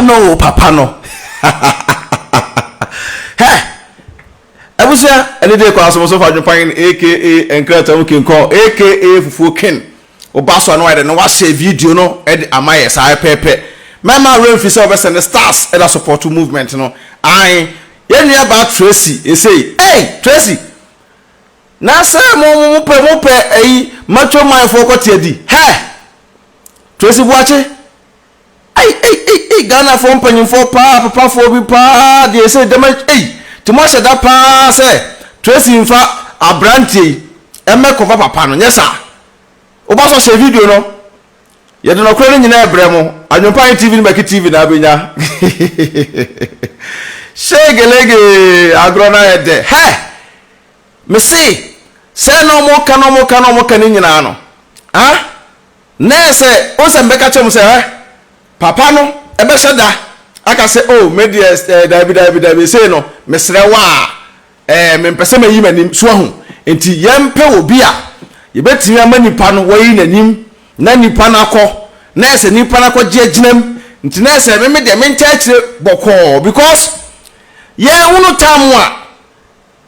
Papano. Hey, I was here any day because I was so far Adwenepahene aka Enkrata can call aka Fufu Ken. Obaso no I no wa share video no e amaye sai pepe. Mama rain fi say obese the stars e da support movement no. I yen about Tracy e say, "Hey, Tracy. Na say mo pe macho man for kwatiadi." Hey. Tracy Boakye. Hey, Ghana for mpanyimfo papa for bi pa dey say dem Timo said that pa say Tracy infa abrantie emekova papa no nyesa obaso share video no ye de no kro nyina ebremo Adwenepahene TV ni make TV na abenya shegelege agrona ede he me say no mo ka ni nyina no ha na say o se mbeka chem say papa no ebe sheda aka say oh media David say no mesre wa me mpese mayi manim so ho enti yempe obi a ye betimi amanipa no wayi nanim na nipa na akọ na ese nipa na akọ giginam enti na ese me de me ntia kire boko because ye hunu tamu a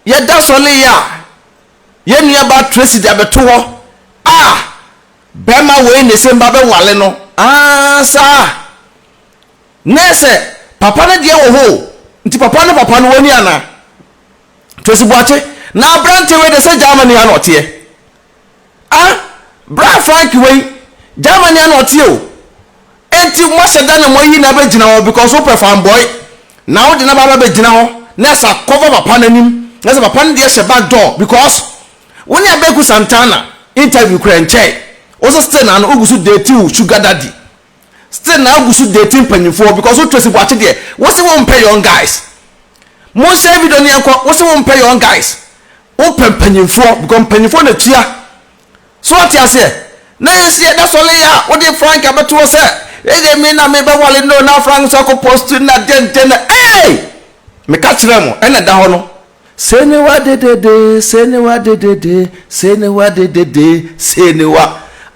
ye da sole ya ye nua ba Tracy de abeto ho bema we ne se mba be wale no sa nese papa na de wo ho nti papa no woni ana Tracy Boakye na brante we de se Germany ana otie bra Frank we Germany ana otie o enti mo se da na mo yi na be gina ho because o fan boy na o de na ba be gina ho na sa cover papa nanim na sa papa de she back door because woni abeku Santana interview kura nche o so stay na no ogusu dating sugar daddy still na ogusu dating panyimfo because o Tracy Boakye de what say won pay young guys mo share video ni enko what say won pay young guys o panyimfo because panyimfo na tua so what you say na yesi e da sole ya o de Frank abeto say e de me na me be wale no na Frank so ko post na dente na me ka kire mo e na da ho no say ne wa de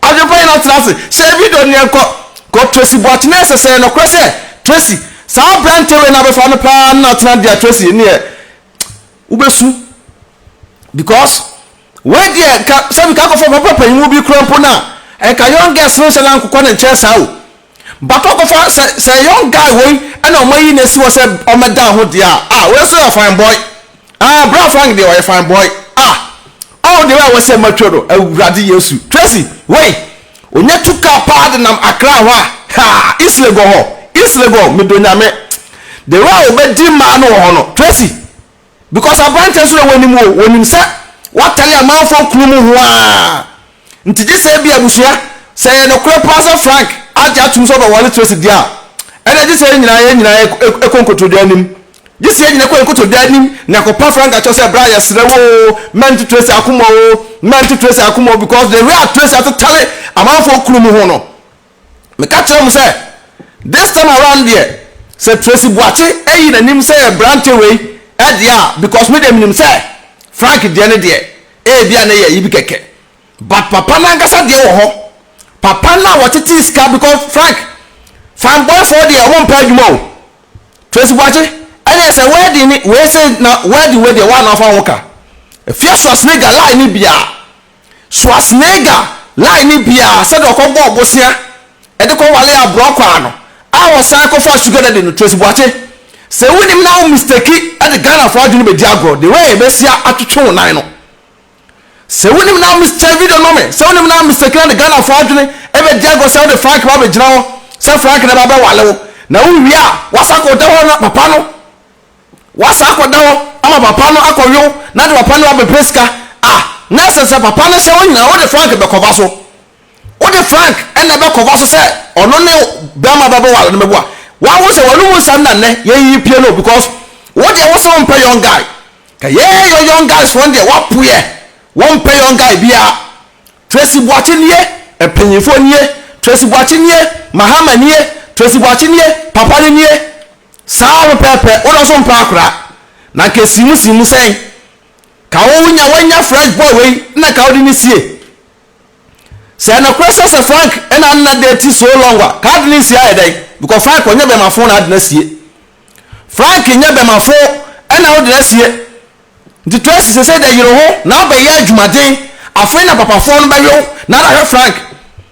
Adwenepahene na trase share video ni enko ko Tracy Boakye na say no kro say Tracy sa brante we na be fa no pa na tena dia Tracy ni e ubesu because we dia ka say ka ko for papa panyimu bi krampo na e ka young girls no shala nkokọ na nche sa o but ko for say young guy we na o mayi na si wo say o meda ho dia we say a fine boy bra Frank dey o fine boy all the way we say matworo awurade Yesu Tracy we onye tuka pad nam Accra ho Islego me do nyame the way obedi ma no ho no Tracy because abrantes so wonim say what tell your man for krumu ho nti di say bia busua say no kro pass Frank aja tum so be wale Tracy dia ene di say nyina ekonkoto do anim di say nyina ekonkoto do anim na ko pa Frank acho say bra ya srewo man to Tracy akumo because the way Tracy to tell a man for krumu ho no me catch am say this time around there say Tracy Boakye na nim say brante we dia because me dem nim say Frank de ne de bia na ye yibi keke but papa na ngasa de wo ho papa na watete iska because Frank fan boy for there won pa dwuma o Tracy Boakye anya say wedding ni we say na wedding we de one of anwoka efia Schwarzenegger line ni bia say do ko bo bosia e de ko wale abro kwa no our cycle for sugar daddy no Tracy Boakye say we nim now mistake at the Ghana for Adwene be diagro the way be sia atwetwe nan no say we nim now mistake video no me say we nim now mistake at the Ghana for Adwene e be diagro say the Frank ba be gina ho say Frank na ba wale wo na we wi a wasako da ho na papa no wasako da ho ama papa no akoyo na de papa no be peska na say papa no say we nyina wo de Frank be cover so wo de Frank en na be cover so say ono ne bema baba wale no mebo wa wo say wonu mu sam na ne ye yi pie no because wo de wo so pay young guy ka ye young guys one day wa puye won pay young guy bia Tracy Boakye nie empanyifo nie Tracy Boakye nie Mahama nie Tracy Boakye nie papa nie sawo pepe wo do so mpa akra na ke simu sen ka wo nya fresh boy we na ka wo ni sie say no question say Frank and na date so long wa ka didn't see dey because Frank onye be my phone adna sie Frank nye be my phone and na odna sie the Tracy say that you know now be ya adwumaden afei na papa phone ba yo na na Frank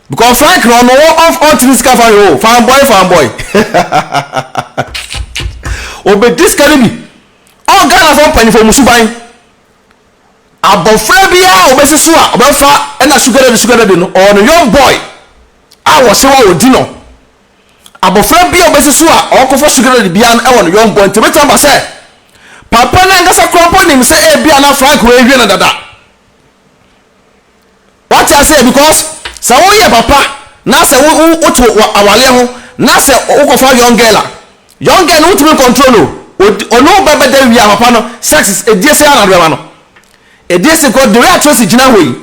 because Frank no off on this cover yo fan boy obe this carry me all Ghana for pani for musuban abofra bia obesi so a obefa na sugar de no or no young boy a wo se wa odi no abofra bia obesi so a okofo sugar de bia na no young boy ntebeta ba say papa na ngasa krampo nim say e bia na Frank we hwe na dada what I say because say wo ye papa na say wo to awale ho na say okofa young girl no to control no baba da wi papa no sex is e die say na do no e dey say God the way Tracy gina wey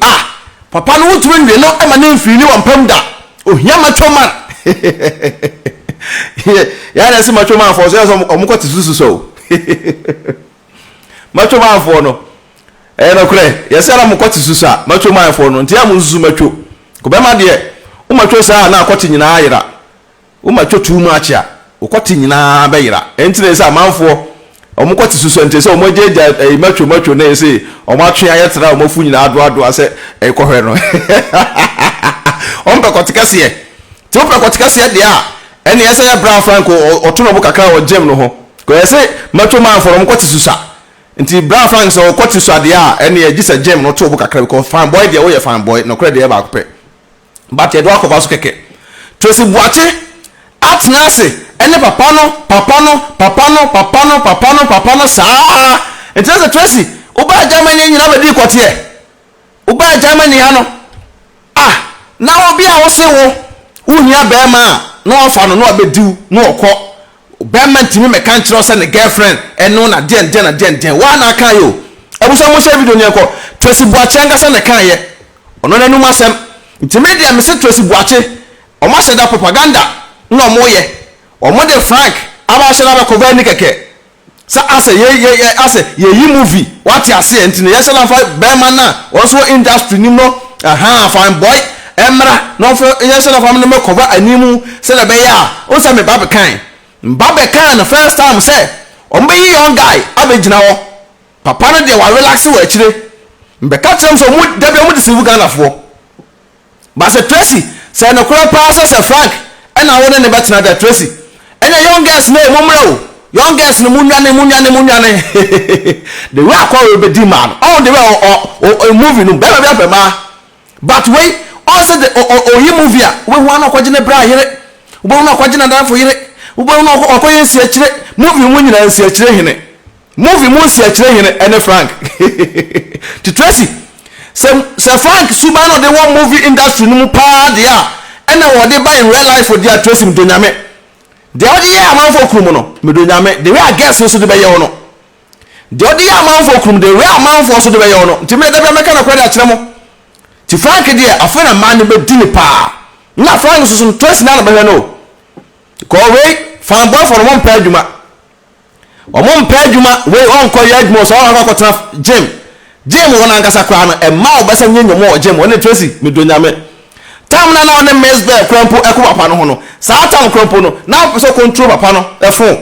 papa no wotu nwe no e ma na mfiri ni wampam da ohia macho man ya na say macho man for say omukoti susu so macho man for no no kure ya say na mukoti susu a macho man for no ntia mu susu macho ko be ma de o macho say na akoti nyina ayira o macho too much a okoti nyina be yira entire say manfo omukoti susu ente say omojeja macho na say omatwe ayetra omafu nyina ado ase ekohwe no ompe kotikase ye ti ompe kotikase de a ene yesa ya Brown Frank otono bu kakra o gem no ho ko yese macho man for omukoti susu nti Brown Frank so okoti susu de a ene ye gisa gem no to bu kakra because fan boy de wo ye fan boy no kre de e ba kope but ye do akoba so keke Tracy Boakye atnase ene papano saa nti se Tracy uba Germany nyina be di kote uba Germany ha no na obi a wo se wo hia be ma na ofa no abediu na okọ be ma ntimi me kan kire se ne girlfriend eno na den wa na kan yo abuso mo share video ne ko Tracy Boakye ngasa ne kan ye ono na numa sem ntimi dia me se Tracy Boakye o ma se da propaganda na mo ye o mo de Frank aba se na be cover ni keke sa ase ye yi movie what you say ntine ye se na fa be ma na also industry ni no fine boy emra no for ye se na fa me cover animu se na be ya o se me babekan the first time say o me young guy abegina wo papa no de wa relax wo akire mbe ka trem so mu de be mu de sivu Ghana fo ba se Tracy say no kura pa se Frank na wo ne betena da Tracy enya young girls na emumra o young girls no munwane the way akwa we be di man all the way o movie no be ma but we also the o movie a we hu an akwaje ne bra yire we hu an akwaje na dan fo yire we hu an akwaje nsi akire movie mu nyina nsi akire hene movie mu nsi akire hene ene Frank to Tracy say Frank suba no the one movie industry no pa dia ene wo de buy in real life for dia Tracy mdonyame de odi ya amanfo krum no mdonyame the way I guess so de be ye no de odi ya amanfo krum the way amanfo so de be ye no nti me de be meka na kwade akire mo ti Frank de afena man be dini pa na Frank so Tracy na be no ko we fan boy for one page juma o mon page juma we on ko ya juma so on ko tra gym wona ngasa kwa no e ma obesa nyenyomo o gym wona Tracy mdonyame tam na on mess bear krampo eko papa no ho no sa tam krampo no na so control papa no e phone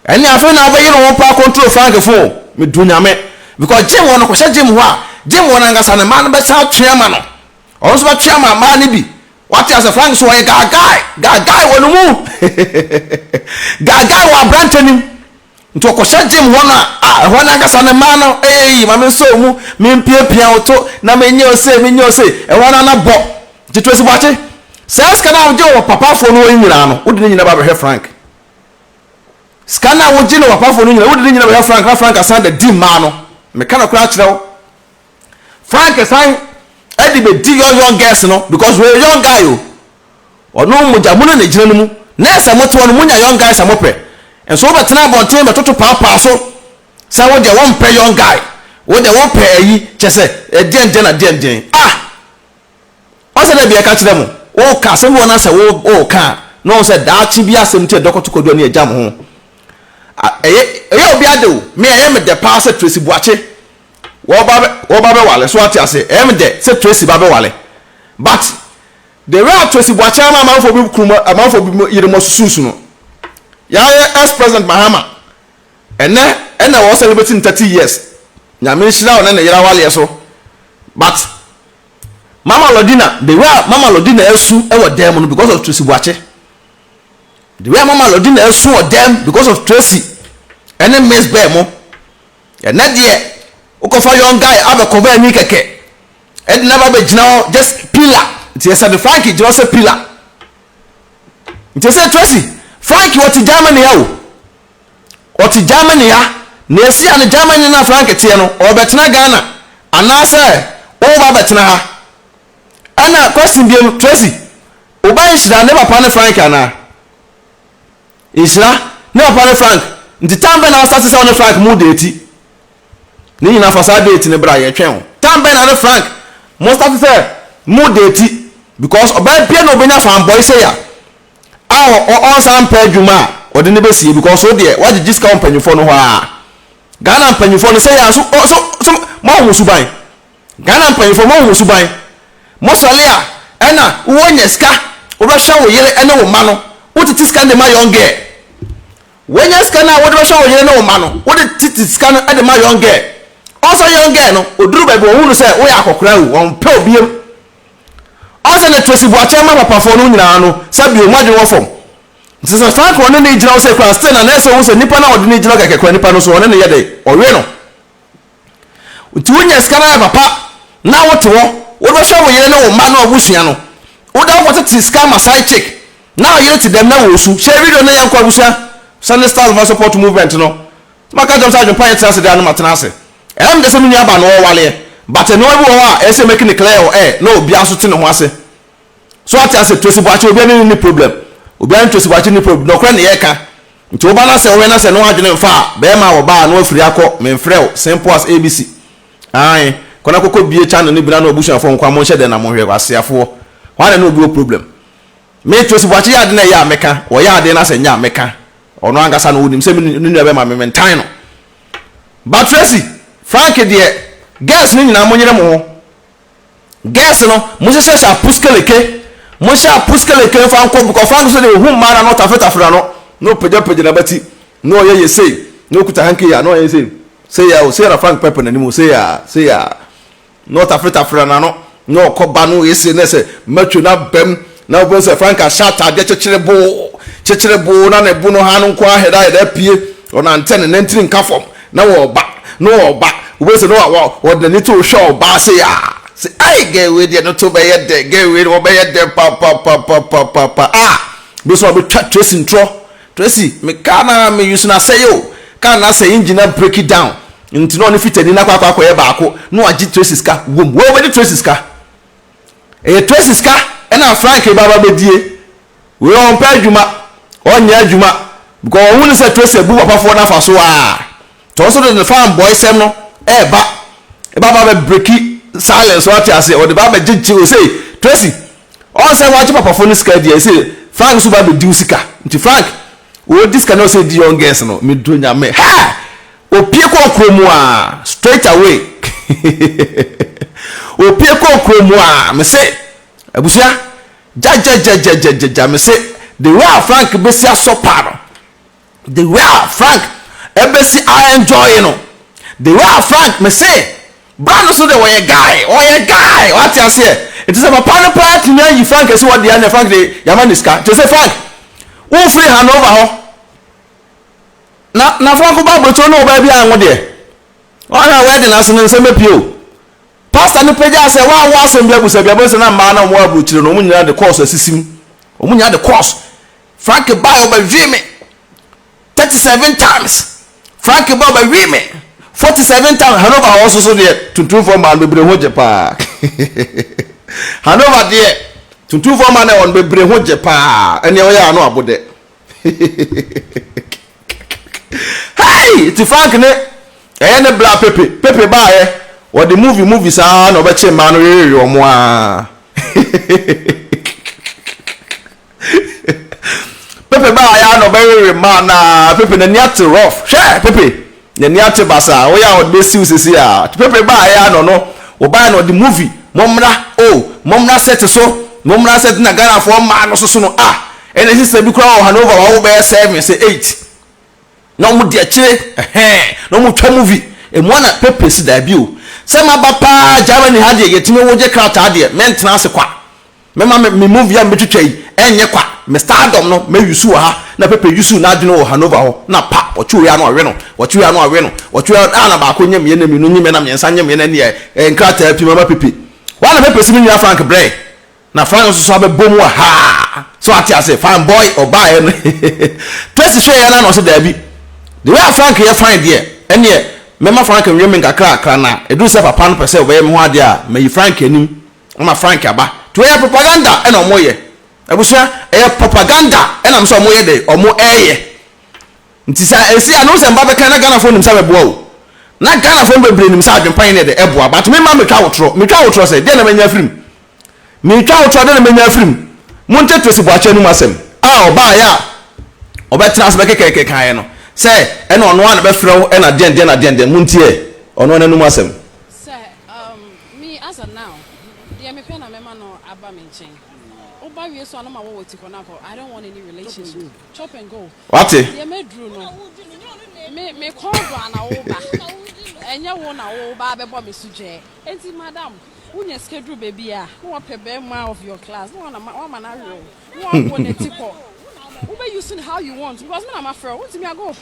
eni afi na be yiro won pa control Frank phone me dunyame because gym won ko sha gym ho a gym won ngasa na man be sa twema no on so ba twema ma ni bi what as a Frank so e guy wonu mu guy wa brantenim nto ko sha gym ho na ho na ngasa na man no ma me so mu me mpiapia oto na menye ose e wona na bo Tracy Boakye says kana wo papa fo no nyina no wodi nyina ba be Frank skana wo gino papa fo no nyina wodi nyina be Frank na Frank asan da di ma no me kana kura kire wo Frank asan edi be di young girls no because we young guy o ono mo jamu na gina no mu na ese moto no munya young guys amope enso be tena bonten be toto papa so say wo de won pe young guy wo de won pe ayi chese den ose na bia ka kire mo o ka se wo na se wo ka no se da chi bia se mte dokoto kodo na ejam ho obi ade o me me de pa se Tracy Boakye wo ba be wale so ati ase me de se Tracy ba be wale but the way Tracy Boakye man for be kuma man for be yire mo susu no ya ex president Mahama ene was celebrating 30 years nyame nhira ona na yira wale so but Mama Lodina the way Mama Lodina esu e wo dem no because of Tracy Boakye the way Mama Lodina esu wo dem because of Tracy ene miss bear mo ene de ukofa young guy abe cover ni keke e never be gina just pillar it is the Frankie just a pillar it is Tracy Frankie what Germany ya o what Germany ya na esi an Germany na Frankie tie no o betena Ghana anase o ba betena ha ana question bi Tracy oba nhira ne papa ne Frank ana nhira ne papa ne Frank nti tambe na start say on Frank mu date ni nyina fasa date ne bra ye twen tambe na ne Frank mo start say mu date because oba pia no obenya fanboy say ya on sam pa dwuma ode ne besie because so de what the discount panyufo no ho a Ghana panyufo no say ya so mo ho suban Ghana panyufo mo ho suban Mosolia ena wonye ska obehwa wo yele ene wo ma no wotiti ska de ma young girl wonye ska na wo de behwa wo yele ne wo ma no wo de titi ska no de ma young girl also young girl no oduru ba bi wo hunu se wo ya akokora wu won pe obiem also na Tracy Boakye ma papa fo no nyina no sabi o madwe wo fom nti Frank won ne gira wo se kwa still na so wo se nipa na odi ne gira kekekwa nipa no so won ne ye de owe no nti wonye ska na papa na wote wo wo be show yele no ma no abusua no wo da wo tete scam side chick now yele to them na wo su share video na yankwa abusua Sunday Stars for support movement no maka jom sa jom pa yetsa se da no matena ase de se menu aba no wale but no ebu ho a ese make it clear no obi aso te ne ho ase so ati ase Tracy Boakye obi any problem obi an Tracy Boakye ni problem no kra ne yeka nti wo ba na se wo na se no adwene mfa be ma wo ba no afiri akọ memfrɛ simple as ABC ai kona koko bie channel ni bina no obusuafo nkwa mo hye de na mo hwe kwaseafo wana no obi problem me Tracy Boakye ya de na ya meka o ya de na se nya meka ono angasa no wonim se ni be ma me mentan no but Tracy Frank de gas ni nyina mo nyere mo gas no mo se sha puskeleke mo sha puskeleke fa nko buko Frank so de hu mara no tafetafra no peja na bati no ye say no kuta hanke ya no ye say ya o say ra Frank Pepper na ni mo say ya not Africa no koba no ese na se matcho na bem na obo se Frank a shot ade chechirebo na bu no ha no nko aheda pie ona antene na ntiri nka fom na wo ba obo se no wo de ni to show ba se ya se ai ge we de no to be ye de ge we wo be ye de pa bi so be Tracy intro Tracy me kana me use na say yo kana say engine break it down nti no fitani na kwakwa ye baako no agi Tracy ska wom wo be Tracy ska Tracy ska na Frank baba bedie we on pa adwuma onya adwuma because won say Tracy bu papa fo na fa so to so the farm boy sem no baba be break silence what you say or the baba gigi o say Tracy on say watch papa fo no ska dia say Frank so baba di usika nti Frank o this cannot say the young girls no me do nya me ha opie ko kromu straight away opie ko kromu me say abusia ja me say the way Frank besi asoparo the way Frank ebesi I enjoy no the way Frank me say brand so the way guy what you say it is a Papano part na you Frank say what the Frank the yamaniska to say Frank who free hand over ho na Frank ba brocho no ba bia anwo de ona wedding aso nse mepio pastor no peja say wa asem bia busa bia bo na ma na mo abrochire no munyina de course asisim omunya de course Frank ba oba me 37 times Frank ba oba me 47 times Hanover also so de tuntun for man bebre ho je pa Hanover de tuntun for man on bebre ho je pa ene o ya no abode hey ti Frank ne ne bla pepe ba or the movie sa no be che ma no rere omo pepe ba ya no be rere ma na pepe na niate rough hwe pepe na niate basa o ya o be siu sisi pepe ba ya no o ba no the movie momra momra set so momra set na Ghana for man no so no and this is bi kura Hanover wa wo be 7 say 8 no mu de kire no mu twa movie e mo na pepe si da bi o se ma ba pa Germany ha de yetime wo je krata de mentena se kwa me movie am betwitwa yi enye kwa me stardom no me yusu ha na pepe yusu na adwene wo Hanover ho na pa ochu ya no awe no ochu ya no awe no ochu ya na ba ko nyem ye na minu nyime na mensa nyem ye na ne krata pi mama pepe wa na pepe si mi nua Frank Bray na Frank so abe bomu ha so ati ase fine boy oba e no Tracy show ya na no so da bi the way Frank ye fine there ene mema Frank nwem nkakra na edu se papa no pese we me ho ade a me Frank anim ma Frank aba to ye propaganda e na omo ye abusia e propaganda e na mso omo ye de omo eye nti sa esi anu se mba be kan na Ghana phone nim sa be bo o na Ghana phone be bre nim sa adwenpan ne de ebo aba to me ma me twa wotro se de na manya film me twa wotro de na manya film monte Tracy Boakye anu masem oba ya obetra se be keke kan no say eno ono an be frew e na den muntie ono na anu masem say me as of now the me pen na me ma no aba me nchen oba wie so anoma wo woti konako I don't want any relationship chop and go what the me drew no me call do ana oba enya wo na wo ba be bo me suje enti madam unya schedule baby a wo pebe ma of your class no na ma na ro wo wo netiko wo be using how you want because me na my friend want me I go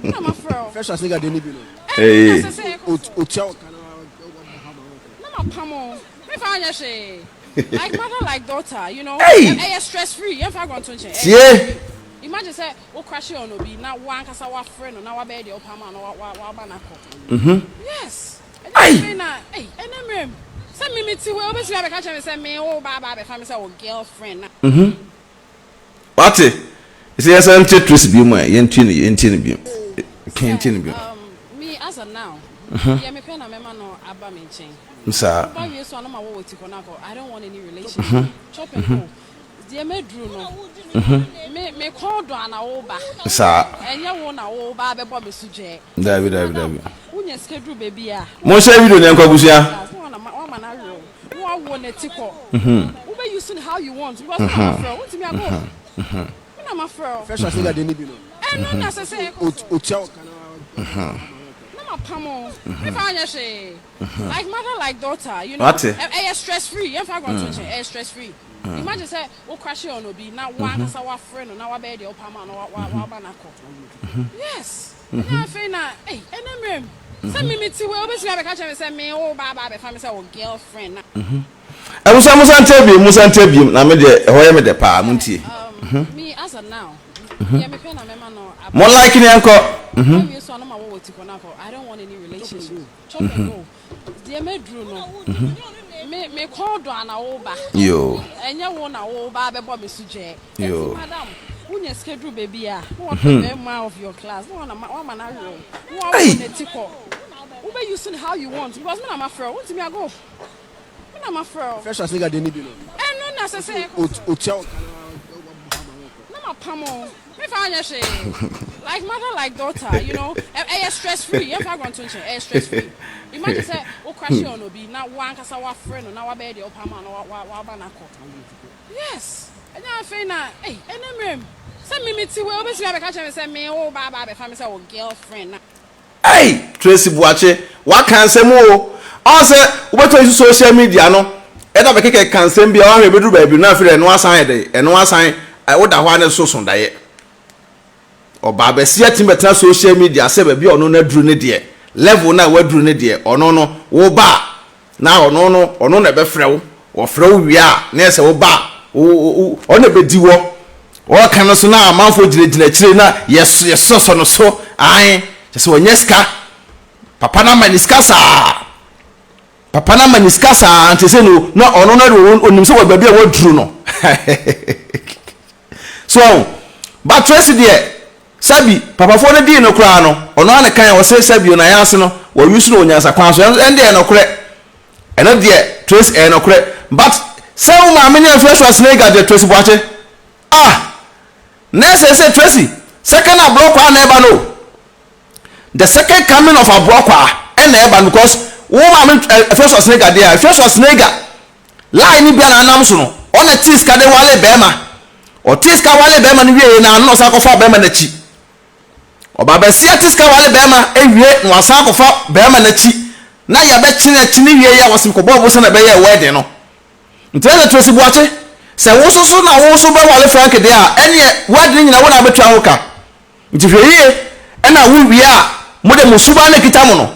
na my friend fresh as nigga dey ni bi no hey o chao na ma pamo me fa anya she like mother like daughter you know hey stress free if I go to change yeah imagine say o crash on obi na one kasa wa friend na wa be dey opama na wa ba na ko yes hey na hey enemrem say me ti we obi si be catch me say me o ba me fa me say o girlfriend na what say yes am Tracy bi mo yentini bi kentini bi me as of now yeah me pen na me ma no aba me nchen sir ba wie so anoma wo woti konako I don't want any relationship chop and go the me drew no me call do ana wo ba sir enya wo na wo ba be bo me suje David unya schedule baby a mo share video ne nkwabusia wo ma na ro wo netiko wo be using how you want because my friend want me I go na my friend fresh as nigga dey ni bi no no na say o chao na ma pamo me fa anya she like mother like daughter you know what stress free if I go to change stress free imagine say o crash on obi na one kasa wa friend na wa be dey opama na wa ba na ko yes na fe na hey enemrem say me ti we obi si be catch me say me o ba be fa me say o girlfriend na musa ntebi na me de hoye me de pa muntie me as of now yeah me pen na me ma no mo like ni anko we so anoma wo woti konako I don't want any relationship chop and go the me drew no me call do ana wo ba yo enya wo na wo ba be bo me suje yo madam unya schedule baby a wo pebe ma of your class no na ma na ro wo netiko wo be using how you want because me na my friend want me I go me na my friend fresh as nigga dey ni bi no no na say o chao na ma pamo me fa anya she like mother like daughter you know stress free if I go to change stress free imagine say o crash on obi na one kasa wa friend na wa be dey opama na wa ba na ko yes enya fe na hey enemrem say me ti we obi si be catch me say me o ba be fa me say o girlfriend na hey Tracy Boakye wa kansem o say ubeto use social media no e da be keke kansem bia wa hwe beduru ba bi na afire eno asan de eno asan wo da ho ane so so daye oba be sia timbetra social media se ba bi ono na duru ne de level na wa duru ne de ono no wo ba na ono na be frew wo frew wi a na se wo ba ono be diwo wo kan so na amanfo gire kire na yes so no so an se wonyeska papa na maniska sa ante se no na ono na onim se wo ba bi a wo duru no so but Tracy there sabi papa for the di no kra no ono an kan wo se sabi na yanse no wo yusu no nyansa kwan so ende no kre eno there Tracy eno kre but say wo ma me nya fresh was nega de Tracy Boakye next say Tracy second abroad kwa na eba no the second coming of abroad kwa and na eba because wo ma me fresh was nega there fresh was nega line ni bia na anam so no ona tiska de wale bema o tiska wale bema ni wie na no sa kofa bema na chi oba ba sia tiska wale bema ewie no asa kofa bema na chi na ya be chi na chi ni wie ya wasim ko bobo so na be ya wedding no ntele Tracy Boakye se wo so na wo so be wale Frank de a ene wedding nyina wo na betu ahoka ntifeye ena wo wie a mo de musuba na kita mo no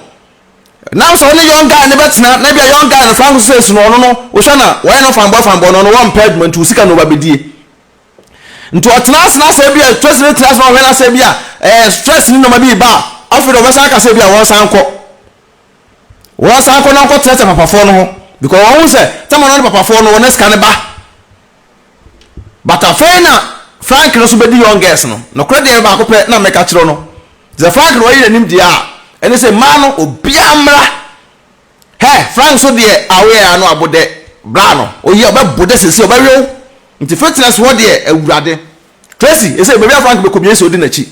now so only young guy never tina na bia young guy na Frank says no wo hwa na why no fanboy no one payment to sika no ba bedie nto atnas na say bia Tracy na tnas no na say bia stress ni no ma bi ba afro do sa ka say bia won san ko na ko tete papa fo no ho because won say tama no papa fo no won scan ba but afena Frank no so be di young girls no credit ba ko pe na meka kiro no the Frank no yi nim dia ene say mano obiamra he Frank so de aware no abode bra no oyi obebode sesi obewe nti fitness wo de awurade Tracy e say baby Frank be ko bie so di na chi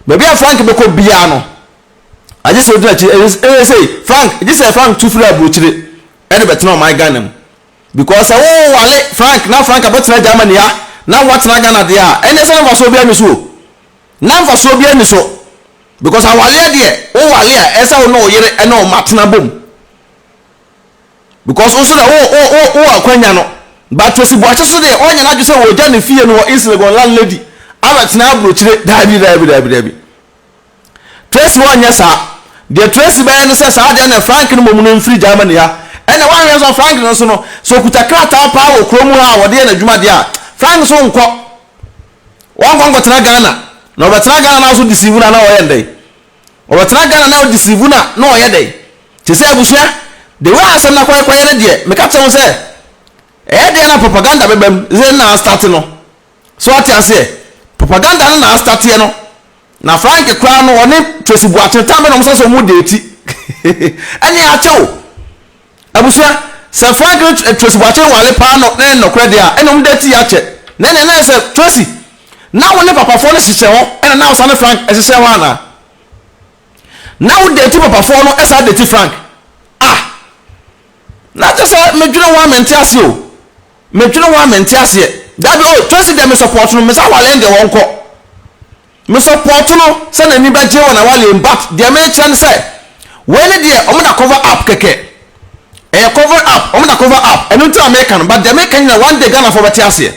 baby Frank be ko bia no aje so di na chi e say Frank this say Frank tu free abrochire ene betena o my Ghana because wo wale Frank na Frank abetena Germany ya na watena Ghana de a ene say na so bia mi so na mfa so bia mi so because awale de o wale a esa wo no yere ene o matena bom because also that o akwanya no but Tracy Boakye so de onya na dwese wo ja ne fie no wo Instagram landlady abatena abrochire dabi Tracy wonya sa de Tracy baye no se sa de na Frank no momuno mfiri Germany ya ene wan yen so Frank no so no so kuta krata pa wo kromu ha wo de na dwuma de a Frank so nko won ko tena Ghana no betena Ghana na so deceive na wo yende o betena Ghana na o deceive na no wo yende te se abusua de wa asem na kwai ne de me ka tell say de na propaganda bebem ze na start no so ati ase propaganda na start ye no na Frank kra no one Tracy Boakye tambe no so mu de ti ani a chew abusua se Frank Tracy Boakye wale pa no na no kra de a eno mu de ti ya che na se Tracy na woni papa fo no sise ho ena na so na Frank esise ho ana na wo de ti papa fo no esa de ti Frank na just me dwene wa mentiase o me dwene wa mentiase that be Tracy dem support no me sa wale nde won ko me support no se na ni ba je wona wale but de me chen say when de o me na cover up keke cover up o me na cover up enu to American but the American na one day Ghana for betiase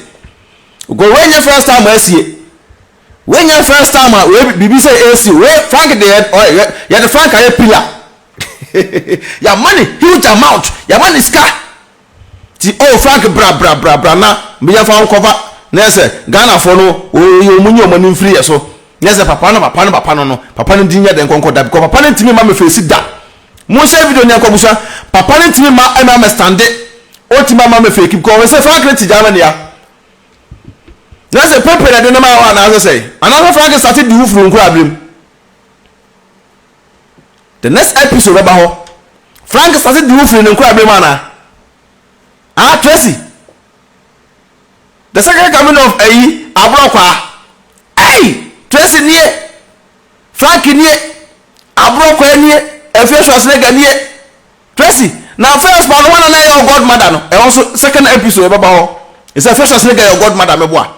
go when your first time asie when your first time we bibi say AC we Frank de ya the Frank aye pillar ya money huge amount ya money ska ti Frank bra na me ya fa cover na say Ghana for no o munyo mani free so na say papa no dinya den konko da because papa no timi ma me face da mo share video ni akobusa papa no timi ma me stand o timi ma me fake because we say Frank ti Germany ya na say pepe na de na ma wa na say another Frank started the roof from Kurabrim. The next episode about Frank started the roof in Kurabrim Tracy the second coming of Abrokwa Tracy nie Frank nie Abrokwa nie Efesos nega nie Tracy now first man one na your godmother no and also second episode about it's Efesos nega your godmother meboa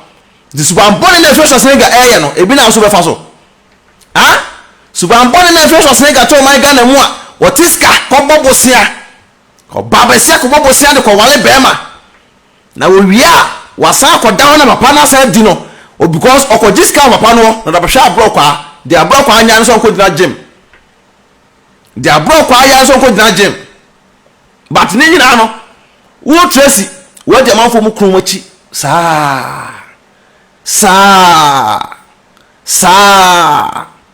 this one born in Efesos nega no ebi na so be fa so suban bone na Efesos nega to my Ghana mu a wotiska ko bobosia ko babasia ko bobosia de ko wale bema na wo wia wasa ko down na papa na sa di no o because okojiska papa no na da bhwa abrokwa de abrokwa anya so ko dina gym de abrokwa anya so ko dina gym but ni nyina no wo Tracy wo de manfo mu kromachi sa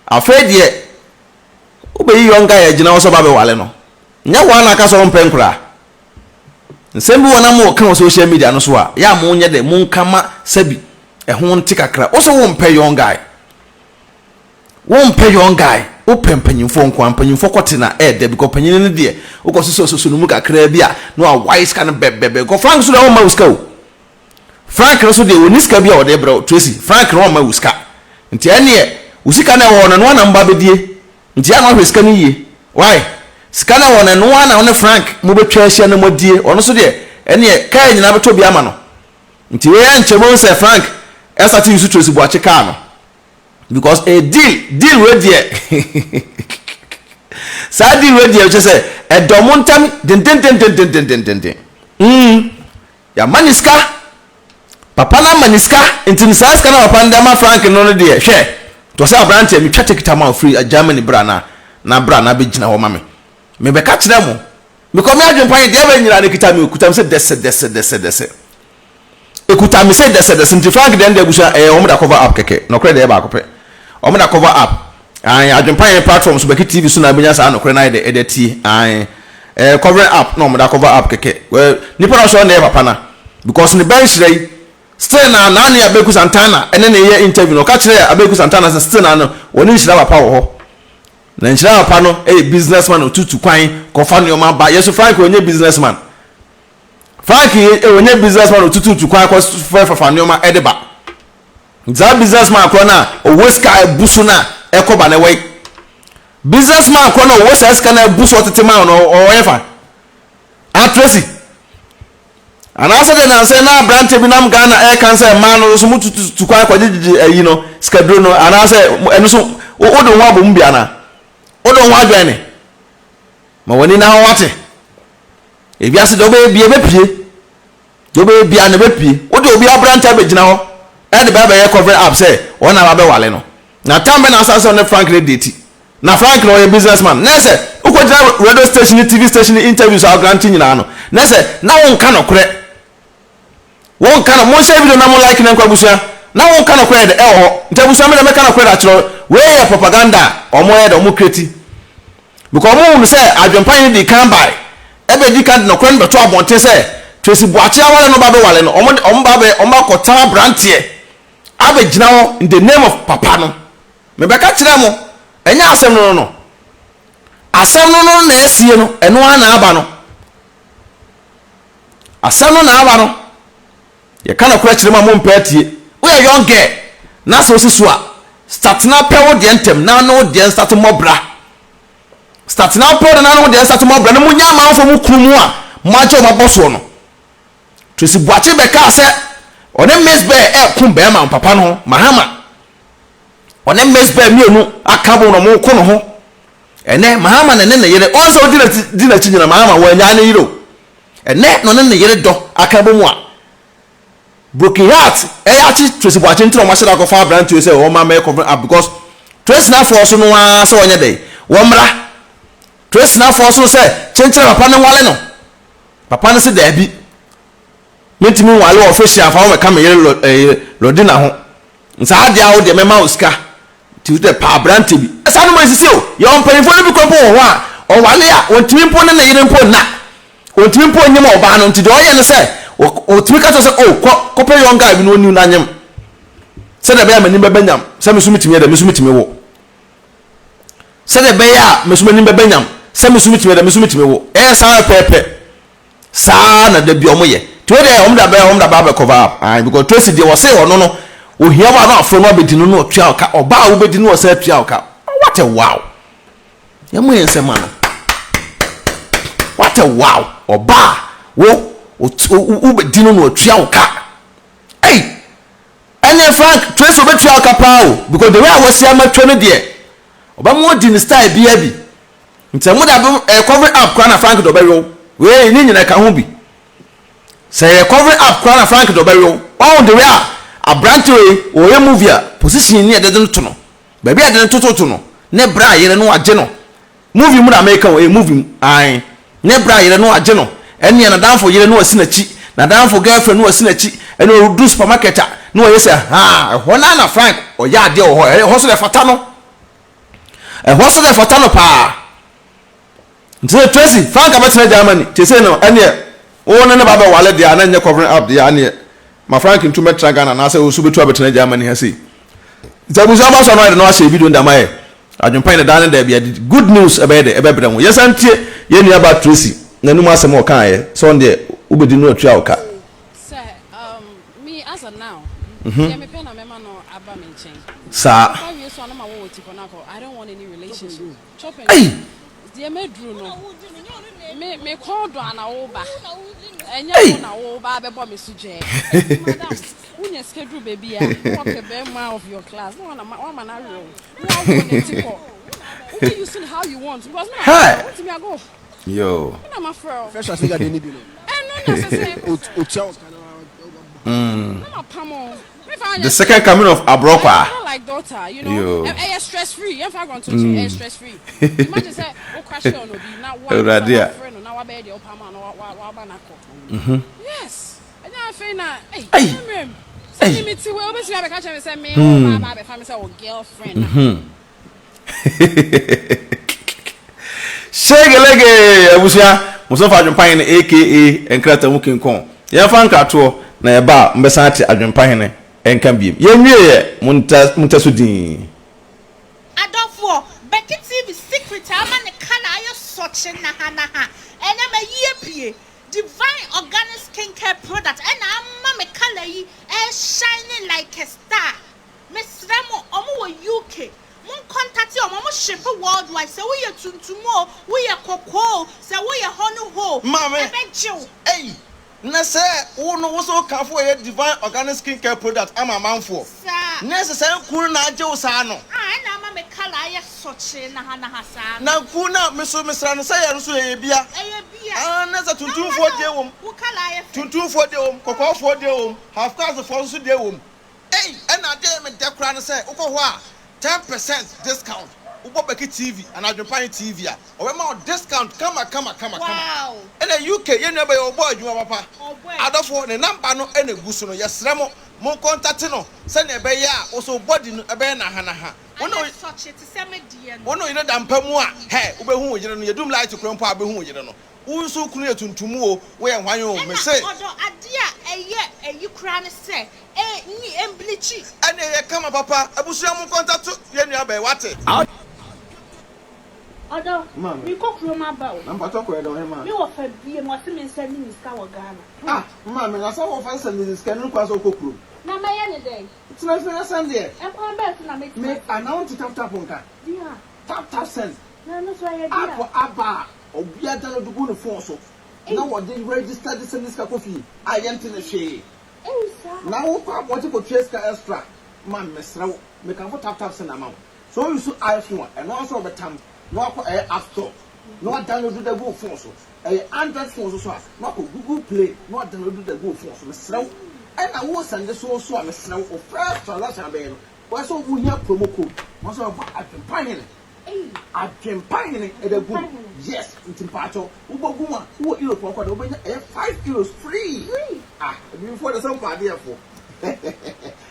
afedie obeyi young guy agina wo so ba be wale no nya wa na ka so mpenkura nsembi wona mo kan social media no so a ya mo nye de mo nkama sabi ho nti kakra wo so wo mpe young guy wo pempanyimfo nkwa mpanyimfo kwotena de because panyin ne de wo ko so no mu kakra bi a no a wise kan bebebe ko Frank so de wo ma uska o Frank no so de woniska bi a wo de bro Tracy Frank no ma uska nti ene usika na wo no na mba bedie nti ya no hweska ni ye why sika na wo na no na Frank mo betwa ahia na modie ono so de ene car nyina beto bi ama no nti we enchemo se Frank start use Tracy Boakye car no because a deal we there sa deal we there say e domontam den ya maniska papa na maniska nti nisaska na papa ndama Frank no de hwe to say abrante mi twa tikita ma free Germany bra na bra na be gina ho ma me be ka kire mo because me Adwenepahene de be nyira ne kita me okutam se dese ekutam se dese nti Frank de agusa omo da cover up keke no kre de ba akopɛ omo da cover up Adwenepahene platforms be TV so na benya sa no kre na de edeti cover up no omo da cover up keke well nipa no so na papa na because ne bench rei still na ne Abeku Santana ene ne ye interview no ka kire Abeku Santana se still na no oni nhyira papa wo ho na nhyira papa no businessman otutu kwan kofa no ma ba yeso Frank onye businessman Frank onye businessman otutu kwan ko fa no ma edeba za businessman ko na o weska ebusu na ekoba na we businessman ko na o weska na ebusu otete man no o efa Tracy and also then I say na brante bi nam Ghana cancer man no so mututu kwan ko gigi no schedule no and I say eno so o do ho abom bia na o do ho adwane ma woni na wate e bia se do be bia be pie do be bia na be pie o do obi abrante be gina ho e de ba be cover up say wona ba be wale no na tambe na asase on Frank date na Frank no a businessman na say uko jira radio station TV station interviews are granting nyina no na say na won ka no kore won ka no mo share video na mo like na kwa busia na won ka no kore de ho nta busia me na me ka no kore a chiro we ya propaganda omo ya de omo kreti because omo unu say Adwenepahene dey come by ebe di kan no kore be to abonte say Tracy Boakye awale no ba be wale no omo ba be omo akota brantie abe gina ho in the name of papa no me be ka kire mo enya asem no asem no na esie no eno ana aba no asem no na aba no ye kana kura kire ma mo mpatie we are young girl na so so a start na pewo de entem na no de start mobra start na pewo na no de start mobra no munya ma fo mu kunu a ma che ma boso no Tracy Boakye be ka se one miss bear kun be ma papa no mahama one miss bear mienu akabo no mo ko no ho ene mahama ne yere onso dina chinyina mahama wa nya ne yiro ene no ne yere do akabo mu a broken heart ya chi Tracy Boakye ntro ma shira ko fa brand to say o ma make cover up because Tracy na force no wa so onye dey wo mra Tracy na force no say chenchera papa ne wale no papa ne se da bi mentimi wale official fa o me yere lodina ho nsa ade a wo de mema oska ti de pa brand bi esa no ma sisi o ye on panifo no bi ko po ho a o wale a ontimi mpo ne yere mpo na ontimi mpo nyem oba no nti de o ye ne say o timi ka to say o ko pe young guy bi no ni na nyem se de be ya mani be banyam se me sumitimi ya de me sumitimi wo se de be ya me sumani be banyam se me sumitimi ya de me sumitimi wo sa pepe sa na de bi o mo ye to de o mda ba cover up because Tracy de wo say ono no o hia ba na afro no be di no otua ka oba wo be di no o say atua ka what a wow ya mo yen se man what a wow oba wo o be di no otua ka hey anya Frank Tracy obetua ka pa o because the way I was here ma twa no de oba mo di ni style bia bi nti mo da cover up kwa na Frank do be yo we ni nyina ka ho bi say cover up kwa na Frank do be yo on the way a brand o ye movie position ni e de to no ba bia de to no ne bra yere no age no movie mu na America o e movie ai ne bra yere no age no ene na danfo yere no asi na chi na danfo girlfriend no asi na chi ene o do supermarket no o ye say ha ho na Frank o ya de o ho so de fata no ho so de fata no pa nti Tracy Frank abetena Germany te say no ene o ne ba ba wale dia na nye covering up dia ane ma Frank ntu metra Ghana na say o su betu abetena Germany ha say zabuzu aba so no na share video ndama ye Adwenepahene da ne da bia good news ebe de ebe brɛ ho yesantie ye nua ba Tracy na num asɛm o kan ye so on de ubedi no atua o ka sir me as of now yeah me pena me ma no aba me nchen sa I don't want any relationship hey dear me drew no me call do ana oba And you know, Baba Bobby Suje. Madam, when you schedule baby, what a bear of your class. No one, man, I roll. No, you see how you want. Because I want to be a go. Yo. I'm a fro. Fresh as you need. And no necessary. The second coming of Abropa. Like daughter, you know, air stress free. If I want to air stress free. Imagine say, oh, crash on be now one friend, now I bed your Papano. Yes. And I feel now, hey, say me to well, but you have a catch and say me, oh, my family say, oh, girlfriend. Shegelege, Abusia, Musofa Adwenepahene aka Enkrata Mukin Kon. Ya fan kato na ya ba mbesante Adwenepahene enkambiem. Ye nwie muntasudin. Adofo, Becky TV secret ama ne kana ayo soche na ha. Ene me yie pie. Divine organic skincare product and ama me color yi shining like a star. Miss Remo omo UK. Mon contact you omo ship worldwide. Say we tuntumo, we koko, say we honu ho. Mama. Hey. Na say wo so kan for your divine organic skincare product ama manfo. Na say kunu na age wo sa no. Na ama me color aye soche na ha sa. Na kunu na meso mesra no say yer so ye bia. Na say tuntumfo de wom. Wo color aye. Tuntumfo de wom, kokofo de wom, half class for so de wom. Hey, and na dey me de kra no say ukọ ho a 10% discount. Ubobeki TV and Adwenepahene TV a obema discount kama. Wow. And the UK you know be your boy adwuma papa. Adofo ne number no ene gusu no yesremo mon contact no se ne be ya also body no ebe na ha. Wono such it se me die no. Wono ina dampa mu a he ubehu wo yire no yedum light kronpo abehu wo yire no. Unsu kunu etuntumu o we hwan o me say. Odo ade a eyi kra ne se ni emblichi. Ene ye kama papa abusu mon contact ye nua be wate. Odo, mi ko kroma ba o. Na mpato ko edo he ma. Mi wo fa bie mo se me send ni ska wo Ghana. Ma me na so wo fa send ni ska no kwa so kokro. Na ma ye ne dey. It's not fair send there. E kwa be na me. Me announce tap nka. Dia. Tap send. Na no so ye dia. Apo aba obia da no dugu no phone so. Na wo dey register this send ska kofi. Ayente na hwe. Na wo kwa boti ko Tracy extra. Man mesra wo. Me kan for tap send amount. So you so iPhone and also betam. No App Store. No download the Google phone so. Android phone so. No Google Play. No download the Google phone so. Mesraw. And I was send this so mesraw of first transaction be no. Why so we have promo code. What's about Adwenepahene? Adwenepahene e the good. Yes, it's in pacho. Uboguma. Who euro for kwado obenya 5 euros free. Before the some party for.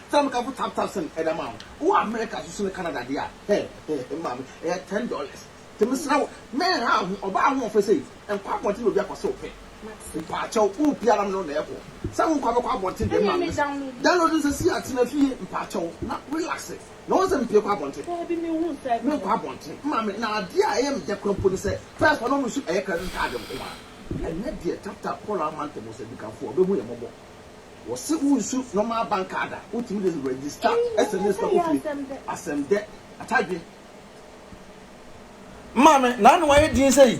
Some can put tap send at amount. Who America to Canada there? Hey, mama, $10. To Miss Now, man, how about one for say, and quite want to be a so pay. Pacho, who piano no level. Some come up wanting the money. Download this see at a fee in Pacho, not relaxing. No one's pay up wanting. No wanting. Mamma, now, dear, I am the company say, first one almost a current card. And that dear tap call our month was a become for the way mobile. Was so normal bank card. What you register SMS copy. Assemble. Atagi. Mama, now why didn't say?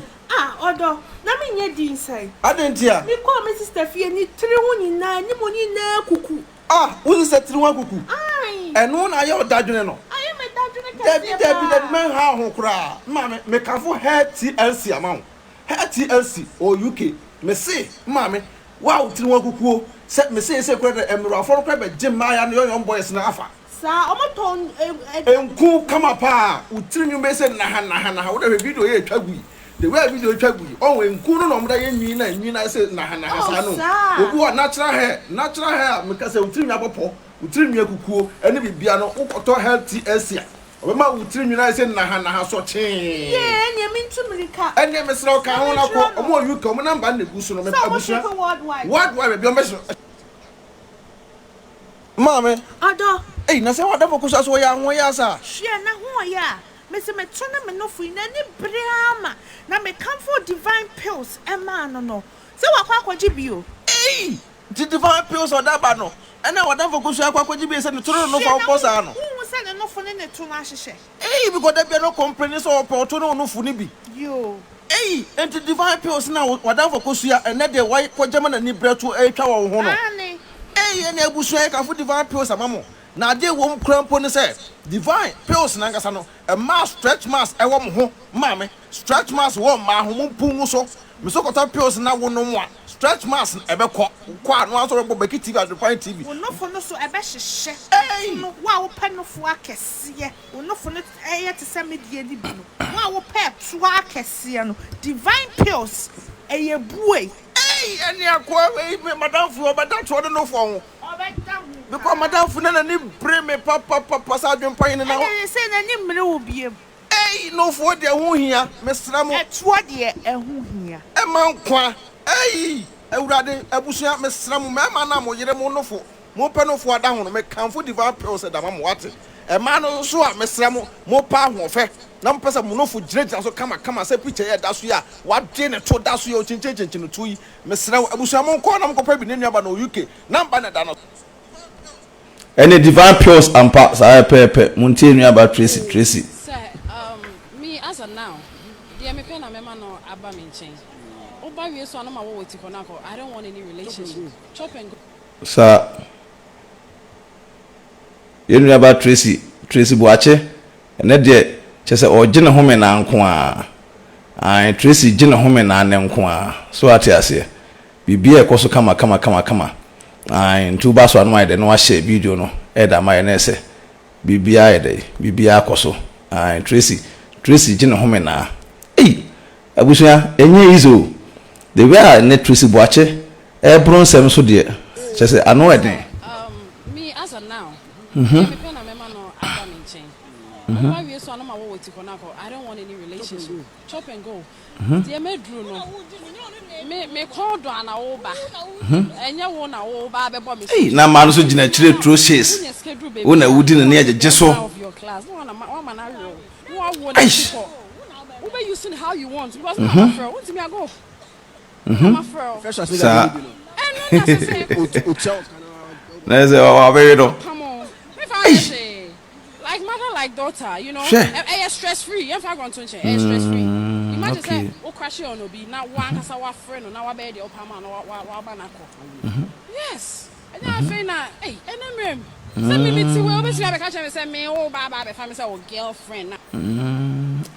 Odo, na me nye din say. I didn't hear. Me call me sister Fie ni 3 nyina ni moni na kuku. Who is that 3 kuku? Ai. And one are your dadune no. I am a dadune ka. Debbie man how ho kra. Mama, me can for hair TLC amount. Hair TLC or UK. Me say, mama, wow 3 kuku. Set me say credit emra for credit Jim Maya no young boys na afa. Sa omoton enku kama pa utiri nyu mese na ha wo the video ye twagui the way video twagui on enku no no mda ye nyi na say na ha sa no obu natural hair me ka say utiri nyu abopo utiri nyu akukuo ene bibia no ukoto health asia obema utiri nyu na say na ha so chen ye enya mintumrika enya mesra ka ho na ko omo UK omo number na gu so no me abusua worldwide be omeso mama Odo na say what for kusa so ya ho ya sa hwe na ho ya me se me tone me no fu na ni brama na me come for divine pills e ma no se wakwa kwaji bio the divine pills or that ba no and now what for kusa kwaji bio se no toro no fa boss ano who say no fu ne to na hyehyɛ because there be no complaints or porto no fu ni bi yo Hey, into divine pills now, whatever Kosia, and then the white pajama and Nibra to a tower honor. Hey, and I wish I can put divine pills a mamma. Now they won't cramp on the set. Divine pills, Nangasano, a mass stretch mass, a woman home, mammy, stretch mass, one my home, Pumuso, Misokota pills now one no more. Stretch mass, ever quite one sort of Becky TV at the Fine TV. Well, no for no so a bash chef. Hey, wow, pen of workers, yeah, well, no for it, to send me the end. Wow, pep, swakesiano, divine pills, a boy. Hey, and you're quite Madame for, but that's what I know for. Because Madame Funana need bring me papa Sergeant Pine and I say the name will be a hey, no for the who here, Miss Ramo, that's what ye and who here. A man qua, hey, I would rather a bush out Miss Ramo, Mamma, Yeremonofo, more penal for down, make come for divine pills at Amam water. A man also at Miss Ramo, more power of fair. Numbers of Monofu dredge also come and say, picture that's we are. What dinner to that's your change to two, Miss Ramo, Abusamon, Cornum, compared in Yabano, UK, number than any divine pills and parts I pay Montaigne about Tracy. Sir, me as a now, the American American or Abamin change. Oh, by me, so I'm not waiting for now. I don't want any relationship. Chop and go. Sir, you know about Tracy Boakye, and that day, just or Jenna Homen and Qua. I Tracy Jenna Homen and Qua. So I tell you, be a coso come. And two bars one wide and watch a video no Eda my nese BBI day BBI koso and Tracy Jina Homena. Hey, Abusia enye izo the way net Tracy Boakye Ebron sem so dear just say I know it me as a now me pen and mema no Abamin change. Why we so I'm not waiting for now. I don't want any relationship. Chop and go. The me drew no me call do an oba and you won a oba be hey na man so gina chire troches una wudi na eje jeso of your class no man I roll who be using how you want because I'm a friend want me I go I'm a friend sir and na say very do come on if I say like mother like daughter you know stress free if I go to change stress free. Imagine say o crash on obi na one kasa wa friend na wa be the opama na wa ba na ko. Yes. And I feel na hey enemrem. Say me ti we obi si abeka che say me o ba be fa me say o girlfriend na.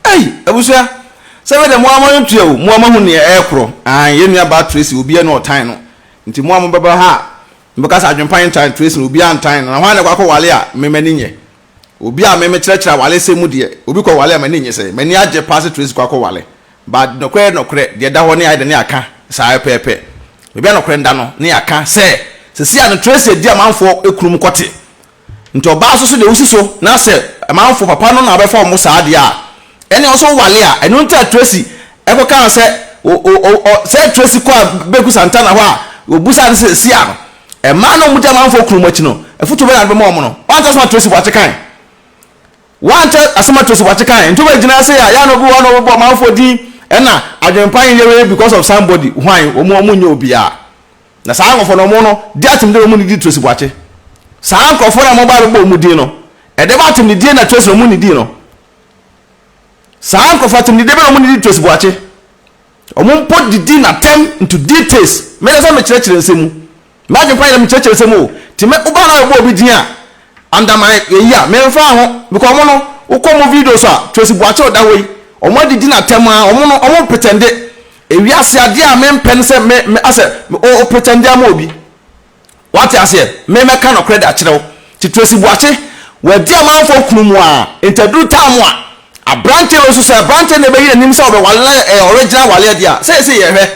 Hey, abusia. Say we dem mo amon tuo mo amahu ne ekro. An ye nua ba Tracy obi e no time no. Nti mo amon baba ha. Because Adwenepahene time Tracy obi an time na hwan ne kwa wale a me mani nye. Obi a me kyerɛkyerɛ wale se mu de obi kɔ wale a mani nye sɛ mani agye pass Tracy kwa wale but no de da ho ne aide ne aka saa pepe obi no nda no ne aka sɛ si a no Tracy di amanfo ekurum kɔte nti oba so de wusi so na sɛ amanfo papa no na abefa mo saa de a ɛne ɔso wale a ɛno nta Tracy ɛkɔ kan sɛ sɛ Tracy kɔ beku Santana ho a obusa ne sɛ si a no ɛma no mu de amanfo ekurum akyi no ɛfoto be na be mo no ɔnta so Tracy Boakye kan one tell asema Tracy Boakye kan nto be gina sɛ ya no bu one obo amanfo di ena Adwenepahene yewe because of somebody why omo nye obia na saa nkofo no mo no di atim de omo ni di Tracy Boakye saa nkofo na mo ba ro omo di no e de ba atim ni di na Tracy omo ni di no saa nkofo atim ni de be omo ni di Tracy Boakye omo put the din attempt into details me na so me kyerɛkyerɛ nsɛmu ma Adwenepahene me kyerɛkyerɛ nsɛmu ti me uba na obo obi din a under my year me mfa ho because omo no ukomo videos a Tracy Boakye o da we omo didi na tem a omo pretend ewiase ade a me pen se me ase o pretend am obi what I say me ka no credit akyerew ti Tracy Boakye we di amanfo kunumu a interview time a abrante o so say abrante na be yi nim se obe wale original wale dia say ye hwe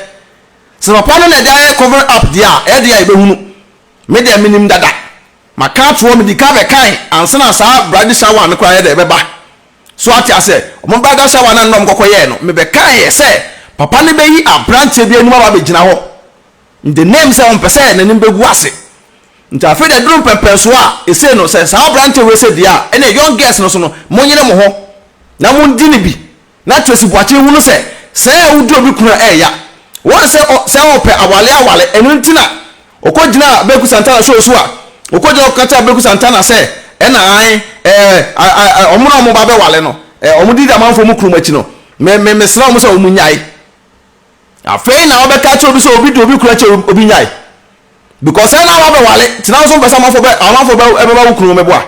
se Papano na dia cover up dia e dia e be hunu me dia minim dada maka to me di ka be kan ansana sa brady shower me kwa ye da be ba so ati ase omo brother shower na nom kokoye no me be kan ye say papa ne be yi abrante bi anuma ba be gina ho in the name say on pese na nim be gu ase nti afi da drum pempenso a ese no say sa abrante we say dia ene young girls no so no monyere mo ho na mo ndi ne bi na Tracy Boakye hu no say udu obi kuna ya won say ope awale enu ntina okogina beku Santana so a okogina okata beku Santana say ena omo ba be wale no omo di da manfo mu krumachi no me sra mo so omunyai afei na obeka che obi so obi do obi kura che obi nyai because na wa be wale tina so pesa amafo be ebe ba kunu mebo a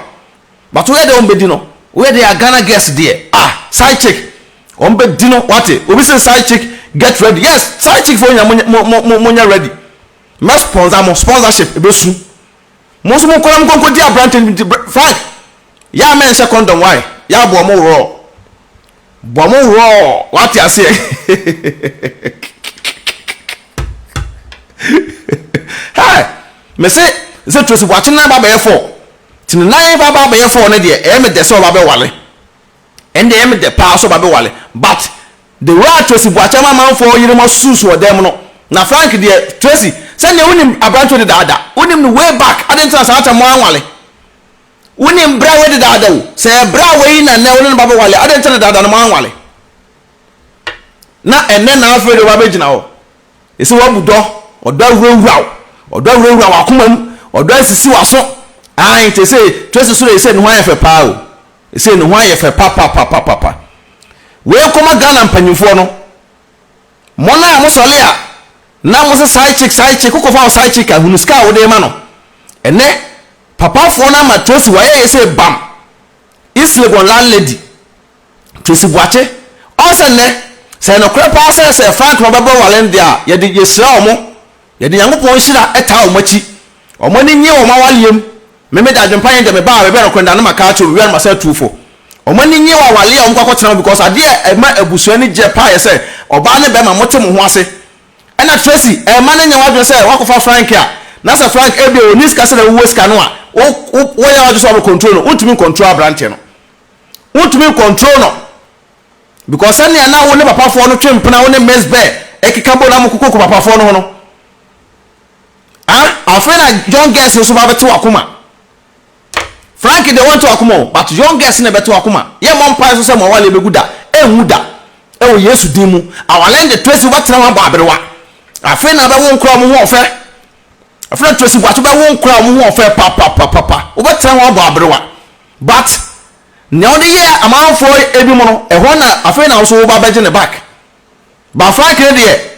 but we dey on be di no we dey a Ghana guest there side chick on be di no what obi say side chick get ready yes side chick for nya ready me sponsorship ebe su mo so mo kola mo konko di abrante fine ya men second why ya bo mo raw what you say hey me say Tracy Boakye na ba be for tin na ba be for na de e me de so ba be wale and de me de pa so ba be wale but the right Tracy Boakye man for yiri mo susu o dem no na Frank de Tracy say ne unim abrancho de dada unim no way back adentra sa ata mo anwale unim bra we de dada o say bra we na ne unim ba be wale adentra dada no mo anwale na enne na afre de ba be gina o esi wo budo odo awurawura wakomam odo asisi waso ai te say Tracy so say no hwan yefe pa o say no hwan yefe papa we koma Ghana mpanyimfo no mona amosole a na mo se side chick ko fa side chick ahunu ska wo de ma no ene papa fo na ma Tracy wa ye say bam islegon landlady Tracy Boakye o se ne say no krepa say Frank no bebo walendia ye de yesira omo ye de yankopon hira eta omachi omo ni nye omo waliem meme da Adwenepahene de me ba be no kwenda na maka cho wi ma say tufo omo ni nye wa wale o nkwa kwotena because ade e ma abusua ni je pa ye say oba ne be ma mote mo ho ase ena Tracy e ma ne nya wadwe say wakofa Frank a na say Frank ebe onis ka say na wo ska no a wo ya wadwe so control no utumi control abrante no utumi control no because any na wo ne papa fo no twempena wo ne mesbe ekika bo na mokoko ko papa fo no no afena young girls so ba beto akoma Frank they want to akoma but young girls na beto akoma ye mo mpa so se mo wale beguda ehuda e wo Yesu dimu awalen de Tracy watena wa ba abrewa afena be won kura mo ho ofe afena Tracy Boakye be won kura mo ho ofe papa wo betena wa ba abrewa but ne on ye amanfo ebi mo no e ho na afena so wo ba beje ne back ba Frank de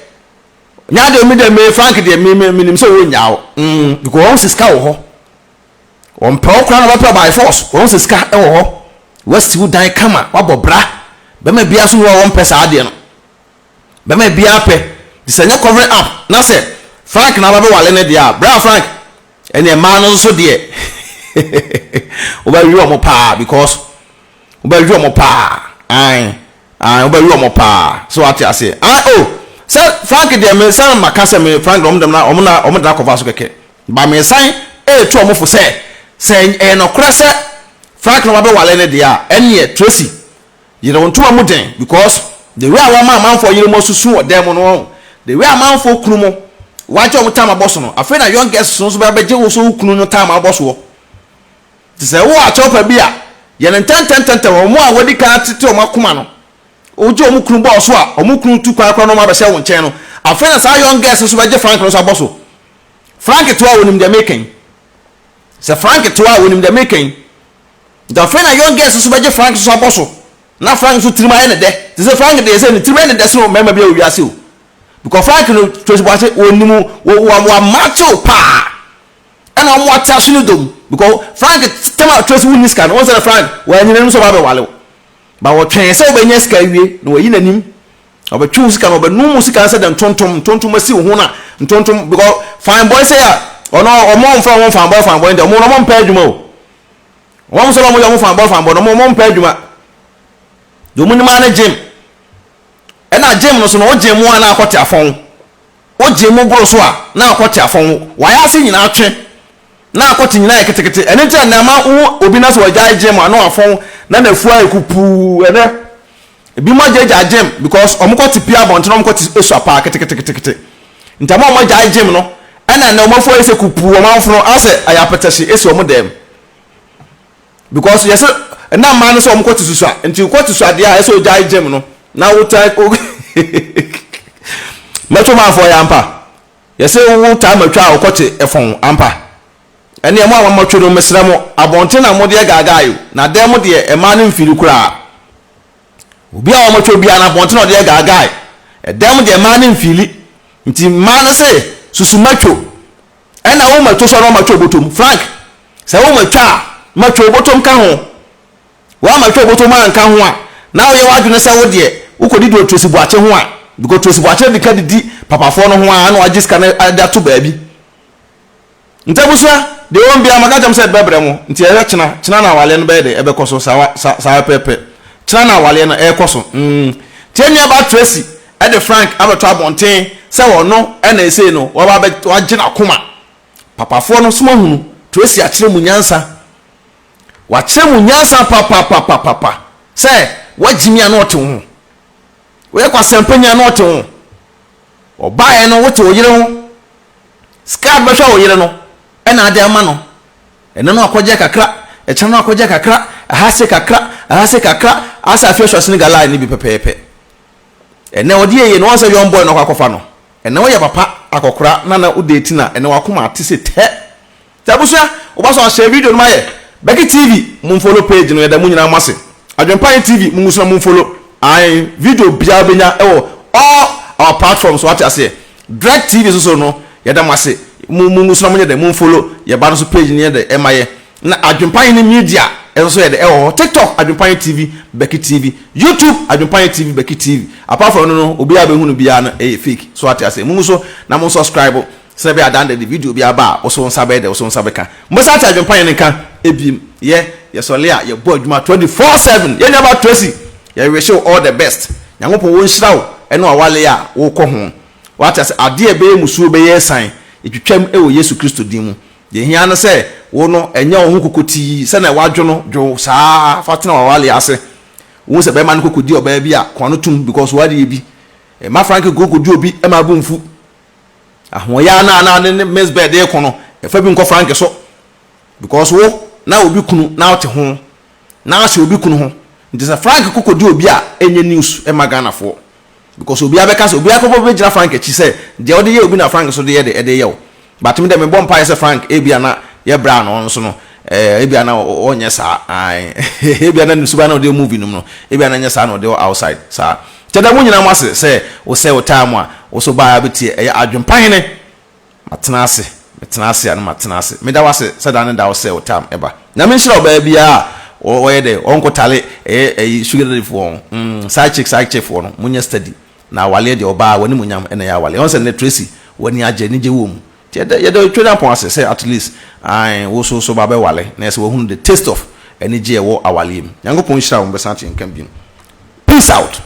nya de mi de me Frank de me nim so wo nyaawo because on siska wo ho on pro kra na ba by force on siska e wo ho west wo dan kama wa bobra be ma bia so wo on pesa ade no be ma bia pe disanya cover up na say Frank na ba be wale ne dia bra Frank ene ma no so de wo ba wi omo pa because wo ba wi omo pa wo ba wi omo pa so ati ase so Frank de me san makasa me Frank dom dem na omo da cover so keke ba me san to omo fo say no kura se Frank no ba wale ne dia ene Tracy you don't to amu den because the way our man for you mo susu o dem no the way man for kunu mo wa che omo time aboso no afei na young girls so ba beje wo so kunu no time aboso ti say wo a chopa bia ye ne tenten omo a wodi kan tete omo akoma no ojo omu kunu bo so a omu kunu tu kwa no ma be se won chen no afena sa young girls so be je Frank no so aboso Frank to a wonim de making se Frank to a wonim de making da fena young girls so be je Frank so aboso na Frank so trima ene de se Frank de se ni trima ene de so mema bia owiase o because Frank no Tracy Boakye onimu wa macho pa ena omo ataso no dom because Frank tema Tracy win this can once Frank wa nyina so ba be wale ba wo twen se obenya sika wie na wayi nanim obetwu sika no benum sika se den tontom asi ho na tontom because fine boy say ya ono omo mfa won fine boy dem no mo mpa adwuma o won so mo yo fine boy no mo mpa adwuma do munima na gym e na gym no so no gym mu na akote afon o gym mu bro so a na akote afon wa ya se nyina atwe na akote nyina eketekete ene ntia na ma obi na so wa gym ano afon na fua ekupu ene ebi mo jaja gym because omukoti pia bonto no omukoti esu apa ketekete ntama mo jaja gym no ena na omafo ese kupu omafo ase ayapetasi esi omudem because yes na man so omukoti susu a nti ukoti susu ade a ese jaja gym no na wuta meto mafo ya ampa yes wuta matwa okoti efon ampa ene emo amamotwo no mesramo abonte na mode gagayo na dem de ema no mfiri kura obi a wɔn atwa bi ana bɔnten na ɔde gaagaa ɛdɛm deɛ mmaa ne mfili nti mmaa no sɛ susu matwo ɛna wɔn matwo so na wɔn matwo botom frank sɛ wɔn matwa matwo botom ka ho wɔn matwo botom anka ho a na wɔyɛ wadwene sɛ wo deɛ wokɔdi do Tracy Boakye ho a because Tracy Boakye de ka didi papafoɔ no ho a na wagye sika na ade ato baabi ntabusua de wɔn bia magajam sɛ bɛbrɛ mo nti ɛyɛ kyena na wale no bɛyɛ de ɛbɛkɔ so saa pɛpɛ kyena na wale no ɛkɔ so tienya ba Tracy ɛde Frank abɛtɔ abɔnten sɛ wɔno ɛna ɛsei no wagye na koma papafoɔ no soma hunu Tracy akyerɛ mu nyansa wakyerɛ mu nyansa papa sɛ wagyimi a na ɔte ho wɔyɛ kwasɛmpanya na ɔte ho ɔbaeɛ no wote wo yere ho sika bɛhwɛ wo yere no ɛna ade ama no ɛno no akɔgye kakra ɛkyɛ no akɔgye kakra ahase kakra asa afia hwɛ sene gala ne bi pɛpɛɛpɛ ɛnɛ ɔde yɛ no wɔsɛ young boy no akɔfa no ɛnɛ wɔyɛ papa akɔkora na wode ti na ɛnɛ wakoma ate se tɛ tabusua wobaso ahyɛ video no mayɛ Boakye TV mun follow page no yɛda mu nyina mase Adwenepahene TV mun musuna mun follow ai video bia benya ɛwɔ all our platforms what I say Direct TV so no yɛda mase mun musuna mun yɛda mun follow yɛba no so page ne yɛda ɛmayɛ na Adwenepahene media ɛso so yɛda ɛwɔ TikTok Adwenepahene TV Boakye TV YouTube Adwenepahene TV Boakye TV apart from no obi abɛhu no bia no fake so what I say mun so na mun subscribe sɛ bɛ adan de video bia ba wo so nsa bɛ de wo so nsa bɛka mbɛsa ta Adwenepahene nka ebim yɛsɔle a yɛbɔ adwuma 24/7 yɛnya ba Tracy yɛ wish you all the best nyankopɔn wo nhyira wo ɛno awale a wo kɔ ho wata sɛ ade ɛbɛyɛ musuo bɛyɛ san etwitwam ɛwɔ Yesu Kristo din mu yɛ hia no sɛ wo no ɛnya wo ho kokoti sɛ na wadwo no dwo saa fatena awale ase wo sɛ bɛma no kokodi ɔbaa bi a kɔno tum because wade yɛ bi ma Frank kokodi obi ɛma bu mfu ahoya na ne Miss Bed e kono ɛfa bi nkɔ Frank so because wo na obi kunu na wote ho na ase obi kunu ho nti sɛ Frank kokodi obi a enye news e magana fo because obi abeka sɛ obi akɔbɔ be gira Frank achi sɛ de ode ye obi na Frank so de ye de ye but me de me bɔ mpa sɛ Frank e bia na ye bra no nso no e bia na onye sa ai e bia na nsuba na ode movie no e bia na nye sa na ode outside sa tada mu nyina mase sɛ wo sɛ wo time a wo so ba abeti e Adwenepahene matena ase ana matena ase me da wase sɛ da ne da wo sɛ wo time eba na me nhyira oba bia oyɛ de onkotale sugar daddy for side chick for no munya study na wale de oba wani munyam ena ya wale on sɛ ne Tracy wani agye ne gye wo mu ti yɛ de tweda pon ase sɛ at least ai wo so ba be wale na sɛ wo hu the taste of eni gye wo awale mu nyankopɔn nhyira wo bɛsa kye nkam bi peace out.